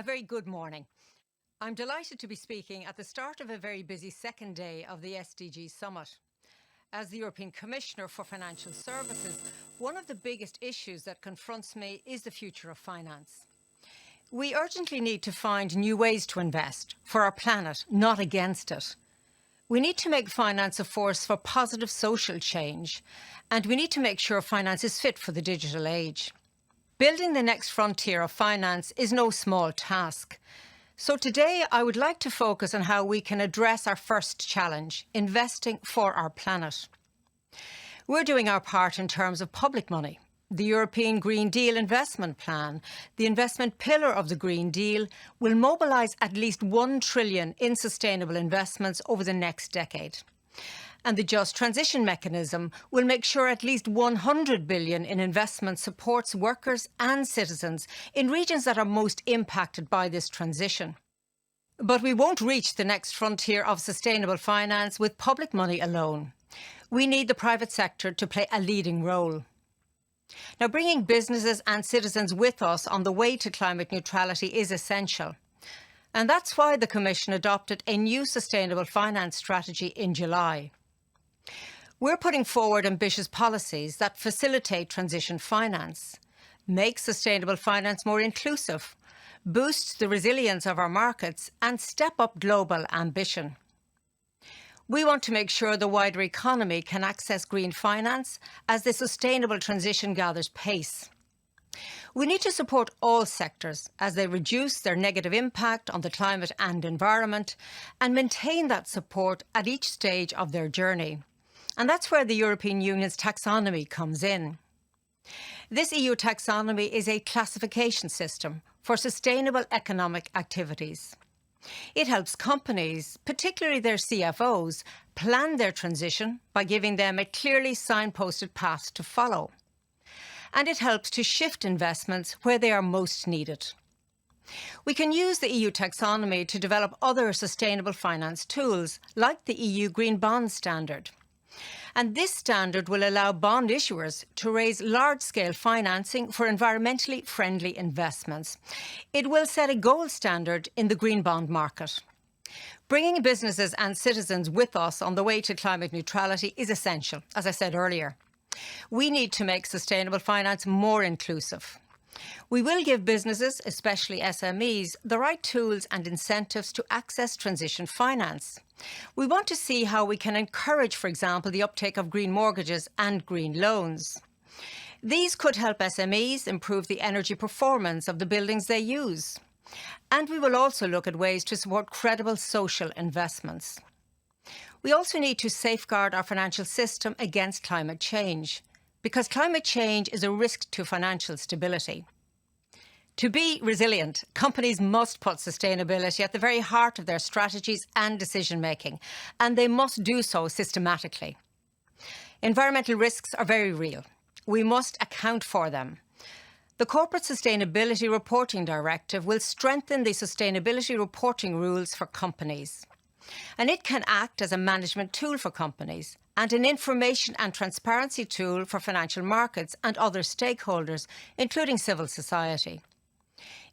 A very good morning. I'm delighted to be speaking at the start of a very busy second day of the SDG Summit. As the European Commissioner for Financial Services, one of the biggest issues that confronts me is the future of finance. We urgently need to find new ways to invest for our planet, not against it. We need to make finance a force for positive social change, and we need to make sure finance is fit for the digital age. Building the next frontier of finance is no small task. So today I would like to focus on how we can address our first challenge, investing for our planet. We're doing our part in terms of public money. The European Green Deal investment plan, the investment pillar of the Green Deal, will mobilise at least 1 trillion in sustainable investments over the next decade. And the Just Transition Mechanism will make sure at least 100 billion in investment supports workers and citizens in regions that are most impacted by this transition. But we won't reach the next frontier of sustainable finance with public money alone. We need the private sector to play a leading role. Now, bringing businesses and citizens with us on the way to climate neutrality is essential. And that's why the Commission adopted a new sustainable finance strategy in July. We're putting forward ambitious policies that facilitate transition finance, make sustainable finance more inclusive, boost the resilience of our markets and step up global ambition. We want to make sure the wider economy can access green finance as the sustainable transition gathers pace. We need to support all sectors as they reduce their negative impact on the climate and environment and maintain that support at each stage of their journey. And that's where the European Union's taxonomy comes in. This EU taxonomy is a classification system for sustainable economic activities. It helps companies, particularly their CFOs, plan their transition by giving them a clearly signposted path to follow. And it helps to shift investments where they are most needed. We can use the EU taxonomy to develop other sustainable finance tools, like the EU Green Bond Standard. And this standard will allow bond issuers to raise large-scale financing for environmentally friendly investments. It will set a gold standard in the green bond market. Bringing businesses and citizens with us on the way to climate neutrality is essential, as I said earlier. We need to make sustainable finance more inclusive. We will give businesses, especially SMEs, the right tools and incentives to access transition finance. We want to see how we can encourage, for example, the uptake of green mortgages and green loans. These could help SMEs improve the energy performance of the buildings they use. And we will also look at ways to support credible social investments. We also need to safeguard our financial system against climate change, because climate change is a risk to financial stability. To be resilient, companies must put sustainability at the very heart of their strategies and decision-making, and they must do so systematically. Environmental risks are very real. We must account for them. The Corporate Sustainability Reporting Directive will strengthen the sustainability reporting rules for companies. And it can act as a management tool for companies and an information and transparency tool for financial markets and other stakeholders, including civil society.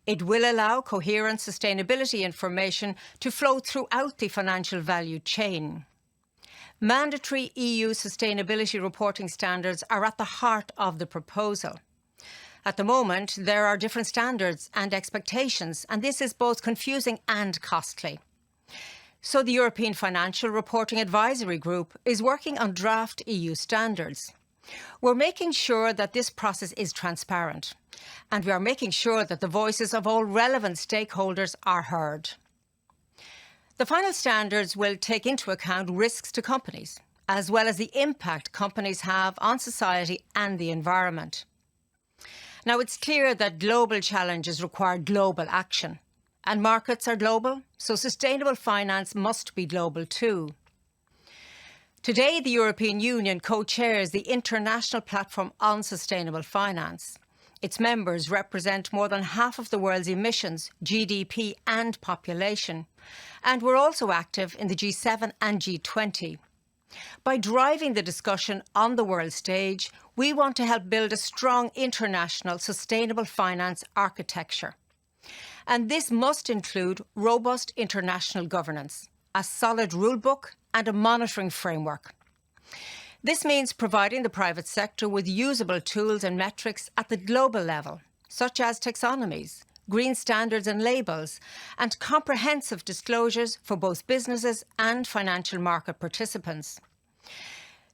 It will allow coherent sustainability information to flow throughout the financial value chain. Mandatory EU sustainability reporting standards are at the heart of the proposal. At the moment, there are different standards and expectations, and this is both confusing and costly. So the European Financial Reporting Advisory Group is working on draft EU standards. We're making sure that this process is transparent, and we are making sure that the voices of all relevant stakeholders are heard. The final standards will take into account risks to companies, as well as the impact companies have on society and the environment. Now, it's clear that global challenges require global action, and markets are global, so sustainable finance must be global too. Today, the European Union co-chairs the International Platform on Sustainable Finance. Its members represent more than half of the world's emissions, GDP and population. And we're also active in the G7 and G20. By driving the discussion on the world stage, we want to help build a strong international sustainable finance architecture. And this must include robust international governance, a solid rulebook and a monitoring framework. This means providing the private sector with usable tools and metrics at the global level, such as taxonomies, green standards and labels, and comprehensive disclosures for both businesses and financial market participants.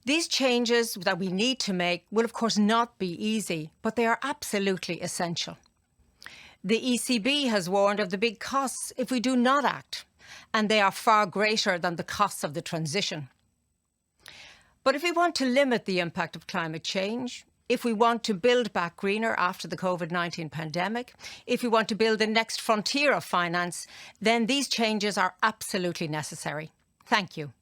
These changes that we need to make will, of course, not be easy, but they are absolutely essential. The ECB has warned of the big costs if we do not act, and they are far greater than the costs of the transition. But if we want to limit the impact of climate change, if we want to build back greener after the COVID-19 pandemic, if we want to build the next frontier of finance, then these changes are absolutely necessary. Thank you.